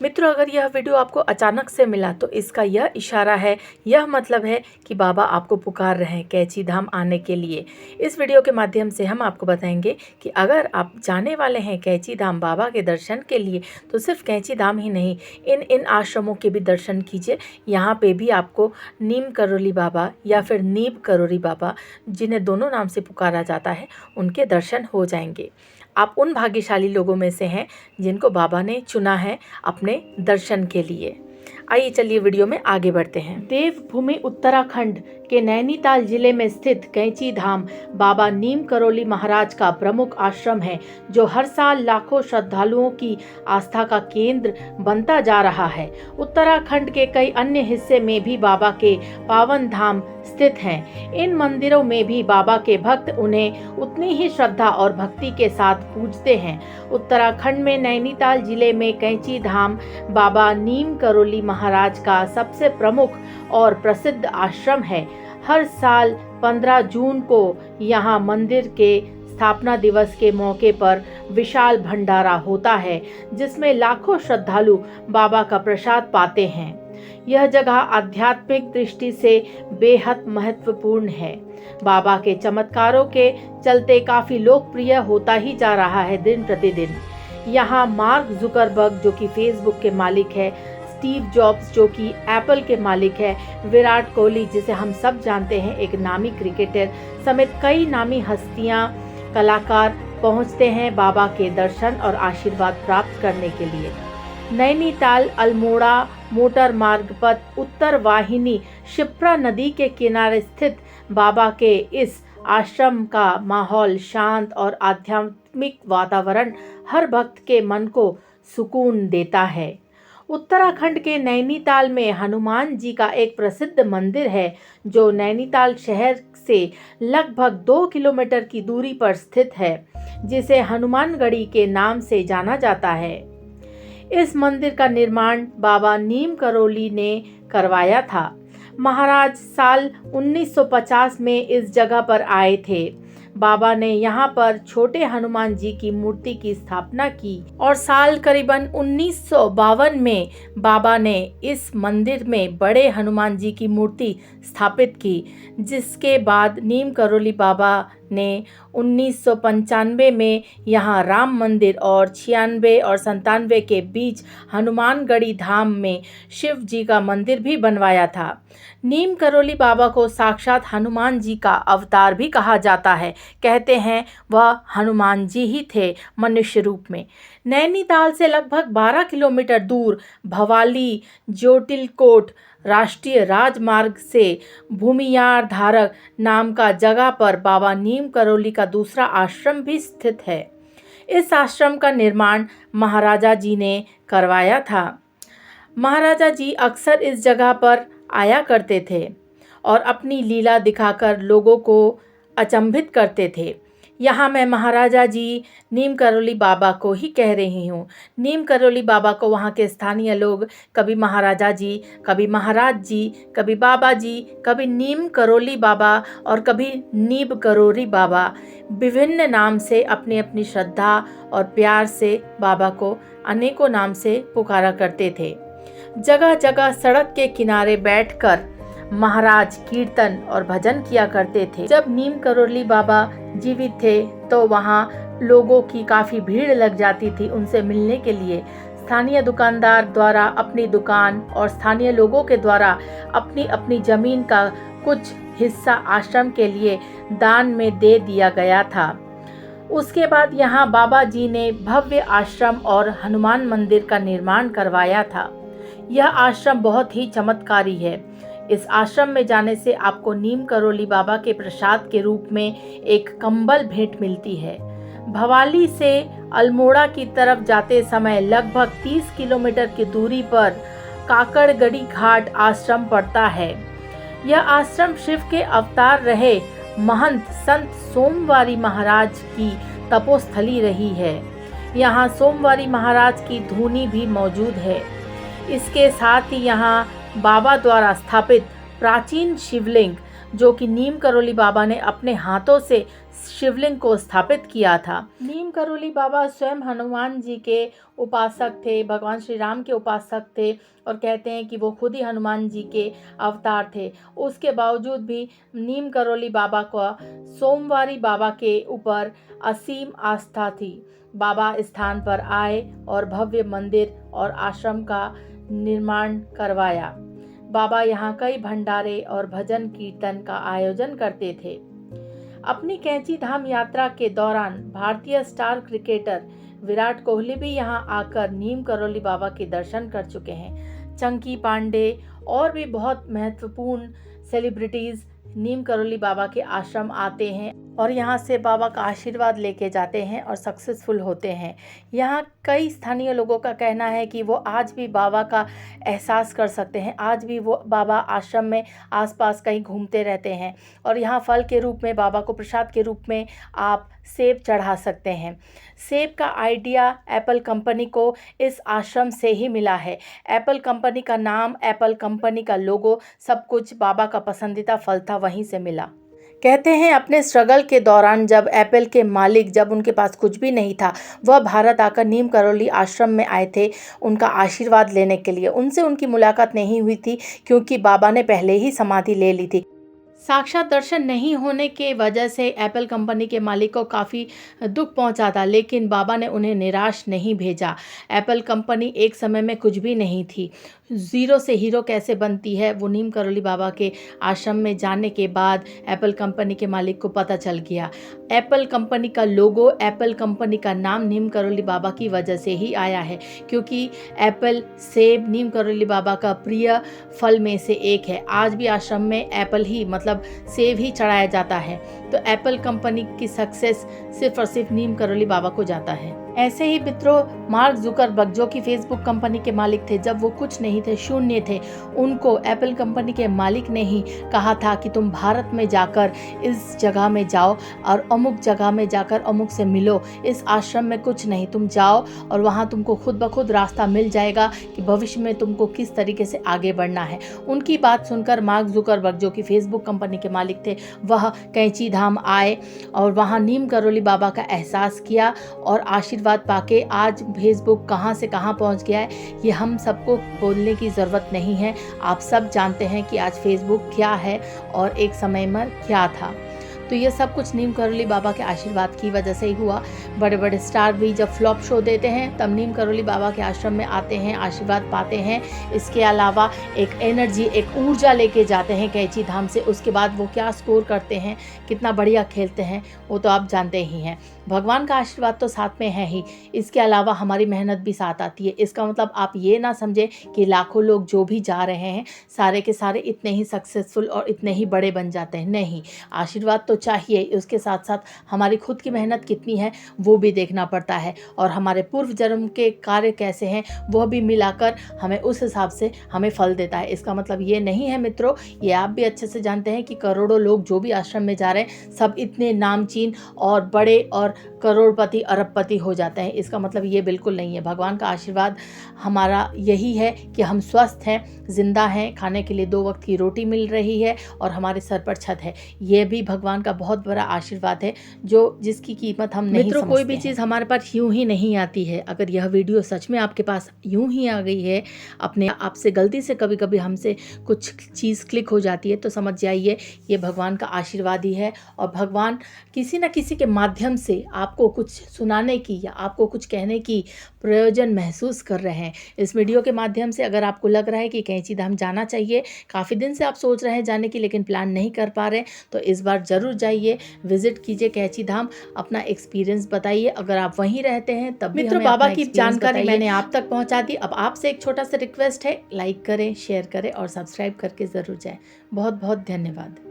मित्रों, अगर यह वीडियो आपको अचानक से मिला तो इसका यह इशारा है, यह मतलब है कि बाबा आपको पुकार रहे हैं कैंची धाम आने के लिए। इस वीडियो के माध्यम से हम आपको बताएंगे कि अगर आप जाने वाले हैं कैंची धाम बाबा के दर्शन के लिए, तो सिर्फ कैंची धाम ही नहीं, इन आश्रमों के भी दर्शन कीजिए। यहाँ पे भी आपको नीम करोली बाबा या फिर नीब करोली बाबा, जिन्हें दोनों नाम से पुकारा जाता है, उनके दर्शन हो जाएंगे। आप उन भाग्यशाली लोगों में से हैं जिनको बाबा ने चुना है अपने दर्शन के लिए। आइए चलिए वीडियो में आगे बढ़ते हैं। देवभूमि उत्तराखंड के नैनीताल जिले में स्थित कैंची धाम बाबा नीम करोली महाराज का प्रमुख आश्रम है, जो हर साल लाखों श्रद्धालुओं की आस्था का केंद्र बनता जा रहा है। उत्तराखंड के कई अन्य हिस्से में भी बाबा के पावन धाम स्थित हैं। इन मंदिरों में भी बाबा के भक्त उन्हें उतनी ही श्रद्धा और भक्ति के साथ पूजते हैं। उत्तराखंड में नैनीताल जिले में कैंची धाम बाबा नीम करोली महाराज का सबसे प्रमुख और प्रसिद्ध आश्रम है। हर साल 15 जून को यहाँ मंदिर के स्थापना दिवस के मौके पर विशाल भंडारा होता है, जिसमें लाखों श्रद्धालु बाबा का प्रसाद पाते हैं। यह जगह आध्यात्मिक दृष्टि से बेहद महत्वपूर्ण है। बाबा के चमत्कारों के चलते काफी लोकप्रिय होता ही जा रहा है दिन प्रतिदिन। यहाँ मार्क जुकरबर्ग, जो कि फेसबुक के मालिक है, स्टीव जॉब्स, जो कि एप्पल के मालिक है, विराट कोहली, जिसे हम सब जानते हैं, एक नामी क्रिकेटर, समेत कई नामी हस्तियां, कलाकार पहुंचते हैं बाबा के दर्शन और आशीर्वाद प्राप्त करने के लिए। नैनीताल अल्मोड़ा मोटर मार्ग पर उत्तर वाहिनी शिप्रा नदी के किनारे स्थित बाबा के इस आश्रम का माहौल शांत और आध्यात्मिक वातावरण हर भक्त के मन को सुकून देता है। उत्तराखंड के नैनीताल में हनुमान जी का एक प्रसिद्ध मंदिर है, जो नैनीताल शहर से लगभग 2 किलोमीटर की दूरी पर स्थित है, जिसे हनुमानगढ़ी के नाम से जाना जाता है। इस मंदिर का निर्माण बाबा नीम करोली ने करवाया था। महाराज साल 1950 में इस जगह पर आए थे। बाबा ने यहाँ पर छोटे हनुमान जी की मूर्ति की स्थापना की और साल करीबन 1952 में बाबा ने इस मंदिर में बड़े हनुमान जी की मूर्ति स्थापित की, जिसके बाद नीम करोली बाबा ने 1995 में यहाँ राम मंदिर और 96 और 97 के बीच हनुमानगढ़ी धाम में शिव जी का मंदिर भी बनवाया था। नीम करोली बाबा को साक्षात हनुमान जी का अवतार भी कहा जाता है। कहते हैं वह हनुमान जी ही थे मनुष्य रूप में। नैनीताल से लगभग 12 किलोमीटर दूर भवाली जोटिलकोट राष्ट्रीय राजमार्ग से भूमियार धारक नाम का जगह पर बाबा नीम करोली का दूसरा आश्रम भी स्थित है। इस आश्रम का निर्माण महाराजा जी ने करवाया था। महाराजा जी अक्सर इस जगह पर आया करते थे और अपनी लीला दिखाकर लोगों को अचंभित करते थे। यहाँ मैं महाराजा जी नीम करोली बाबा को ही कह रही हूँ। नीम करोली बाबा को वहाँ के स्थानीय लोग कभी महाराजा जी, कभी महाराज जी, कभी बाबा जी, कभी नीम करोली बाबा और कभी नीब करोरी बाबा, विभिन्न नाम से अपनी अपनी श्रद्धा और प्यार से बाबा को अनेकों नाम से पुकारा करते थे। जगह जगह सड़क के किनारे बैठकर महाराज कीर्तन और भजन किया करते थे। जब नीम करोली बाबा जीवित थे तो वहाँ लोगों की काफ़ी भीड़ लग जाती थी उनसे मिलने के लिए। स्थानीय दुकानदार द्वारा अपनी दुकान और स्थानीय लोगों के द्वारा अपनी अपनी ज़मीन का कुछ हिस्सा आश्रम के लिए दान में दे दिया गया था। उसके बाद यहाँ बाबा जी ने भव्य आश्रम और हनुमान मंदिर का निर्माण करवाया था। यह आश्रम बहुत ही चमत्कारी है। इस आश्रम में जाने से आपको नीम करोली बाबा के प्रसाद के रूप में एक कंबल भेंट मिलती है। भवाली से अल्मोड़ा की तरफ जाते समय लगभग 30 किलोमीटर की दूरी पर काकड़गढ़ी घाट आश्रम पड़ता है। यह आश्रम शिव के अवतार रहे महंत संत सोमवारी महाराज की तपोस्थली रही है। यहाँ सोमवारी महाराज की धूनी भी मौजूद है। इसके साथ ही यहाँ बाबा द्वारा स्थापित प्राचीन शिवलिंग, जो कि नीम करोली बाबा ने अपने हाथों से शिवलिंग को स्थापित किया था। नीम करोली बाबा स्वयं हनुमान जी के उपासक थे, भगवान श्री राम के उपासक थे और कहते हैं कि वो खुद ही हनुमान जी के अवतार थे। उसके बावजूद भी नीम करोली बाबा का सोमवारी बाबा के ऊपर असीम आस्था थी। बाबा स्थान पर आए और भव्य मंदिर और आश्रम का निर्माण करवाया। बाबा यहाँ कई भंडारे और भजन कीर्तन का आयोजन करते थे। अपनी कैंची धाम यात्रा के दौरान भारतीय स्टार क्रिकेटर विराट कोहली भी यहां आकर नीम करोली बाबा के दर्शन कर चुके हैं। चंकी पांडे और भी बहुत महत्वपूर्ण सेलिब्रिटीज़ नीम करोली बाबा के आश्रम आते हैं और यहाँ से बाबा का आशीर्वाद लेके जाते हैं और सक्सेसफुल होते हैं। यहाँ कई स्थानीय लोगों का कहना है कि वो आज भी बाबा का एहसास कर सकते हैं, आज भी वो बाबा आश्रम में आसपास कहीं घूमते रहते हैं और यहाँ फल के रूप में, बाबा को प्रसाद के रूप में आप सेब चढ़ा सकते हैं। सेब का आइडिया एप्पल कंपनी को इस आश्रम से ही मिला है। एप्पल कंपनी का नाम, एप्पल कंपनी का लोगो, सब कुछ बाबा का पसंदीदा फल था, वहीं से मिला। कहते हैं अपने स्ट्रगल के दौरान जब एप्पल के मालिक, जब उनके पास कुछ भी नहीं था, वह भारत आकर नीम करोली आश्रम में आए थे उनका आशीर्वाद लेने के लिए। उनसे उनकी मुलाकात नहीं हुई थी क्योंकि बाबा ने पहले ही समाधि ले ली थी। साक्षात दर्शन नहीं होने के वजह से एप्पल कंपनी के मालिक को काफ़ी दुख पहुंचा था, लेकिन बाबा ने उन्हें निराश नहीं भेजा। एप्पल कंपनी एक समय में कुछ भी नहीं थी। ज़ीरो से हीरो कैसे बनती है, वो नीम करोली बाबा के आश्रम में जाने के बाद एप्पल कंपनी के मालिक को पता चल गया। एप्पल कंपनी का लोगो, एप्पल कंपनी का नाम नीम करोली बाबा की वजह से ही आया है, क्योंकि एप्पल, सेब नीम करोली बाबा का प्रिय फल में से एक है। आज भी आश्रम में एप्पल ही, मतलब सेब ही चढ़ाया जाता है। तो एप्पल कंपनी की सक्सेस सिर्फ और सिर्फ नीम करोली बाबा को जाता है। ऐसे ही मित्रों, मार्क जुकरबर्ग जो कि फेसबुक कंपनी के मालिक थे, जब वो कुछ नहीं थे, शून्य थे, उनको एप्पल कंपनी के मालिक ने ही कहा था कि तुम भारत में जाकर इस जगह में जाओ और अमुक जगह में जाकर अमुक से मिलो, इस आश्रम में कुछ नहीं, तुम जाओ और वहाँ तुमको खुद ब खुद रास्ता मिल जाएगा कि भविष्य में तुमको किस तरीके से आगे बढ़ना है। उनकी बात सुनकर मार्क जुकरबर्ग जो कि फेसबुक कंपनी के मालिक थे, वह कैंची धाम आए और वहाँ नीम करोली बाबा का एहसास किया और आशीर्वाद पाके आज फेसबुक कहाँ से कहाँ पहुँच गया है, ये हम सबको बोलने की ज़रूरत नहीं है। आप सब जानते हैं कि आज फेसबुक क्या है और एक समय में क्या था। तो ये सब कुछ नीम करोली बाबा के आशीर्वाद की वजह से ही हुआ। बड़े बड़े स्टार भी जब फ्लॉप शो देते हैं तब नीम करोली बाबा के आश्रम में आते हैं, आशीर्वाद पाते हैं। इसके अलावा एक एनर्जी, एक ऊर्जा लेके जाते हैं कैंची धाम से। उसके बाद वो क्या स्कोर करते हैं, कितना बढ़िया खेलते हैं, वो तो आप जानते ही हैं। भगवान का आशीर्वाद तो साथ में है ही, इसके अलावा हमारी मेहनत भी साथ आती है। इसका मतलब आप ये ना समझें कि लाखों लोग जो भी जा रहे हैं सारे के सारे इतने ही सक्सेसफुल और इतने ही बड़े बन जाते हैं, नहीं। आशीर्वाद तो चाहिए, उसके साथ साथ हमारी खुद की मेहनत कितनी है वो भी देखना पड़ता है और हमारे पूर्व जन्म के कार्य कैसे हैं वह भी मिलाकर हमें उस हिसाब से हमें फल देता है। इसका मतलब ये नहीं है मित्रों, ये आप भी अच्छे से जानते हैं कि करोड़ों लोग जो भी आश्रम में जा रहे हैं सब इतने नामचीन और बड़े और करोड़पति, अरबपति हो जाते हैं। इसका मतलब ये बिल्कुल नहीं है। भगवान का आशीर्वाद हमारा यही है कि हम स्वस्थ हैं, जिंदा हैं, खाने के लिए 2 वक्त की रोटी मिल रही है और हमारे सर पर छत है। ये भी भगवान का बहुत बड़ा आशीर्वाद है जो जिसकी कीमत हम नहीं समझते। कोई भी चीज़ हमारे पास यूं ही नहीं आती है। अगर यह वीडियो सच में आपके पास यूं ही आ गई है, अपने आप से गलती से कभी कभी हमसे कुछ चीज़ क्लिक हो जाती है, तो समझ जाइए ये भगवान का आशीर्वाद ही है और भगवान किसी न किसी के माध्यम से आपको कुछ सुनाने की या आपको कुछ कहने की प्रयोजन महसूस कर रहे हैं। इस वीडियो के माध्यम से अगर आपको लग रहा है कि कैंची धाम जाना चाहिए, काफ़ी दिन से आप सोच रहे हैं जाने की लेकिन प्लान नहीं कर पा रहे, तो इस बार ज़रूर जाइए, विजिट कीजिए कैंची धाम, अपना एक्सपीरियंस बताइए। अगर आप वहीं रहते हैं तब भी मित्रों बाबा की जानकारी मैंने आप तक पहुंचा दी। अब आपसे एक छोटा सा रिक्वेस्ट है, लाइक करें, शेयर करें और सब्सक्राइब करके ज़रूर जाएं। बहुत बहुत धन्यवाद।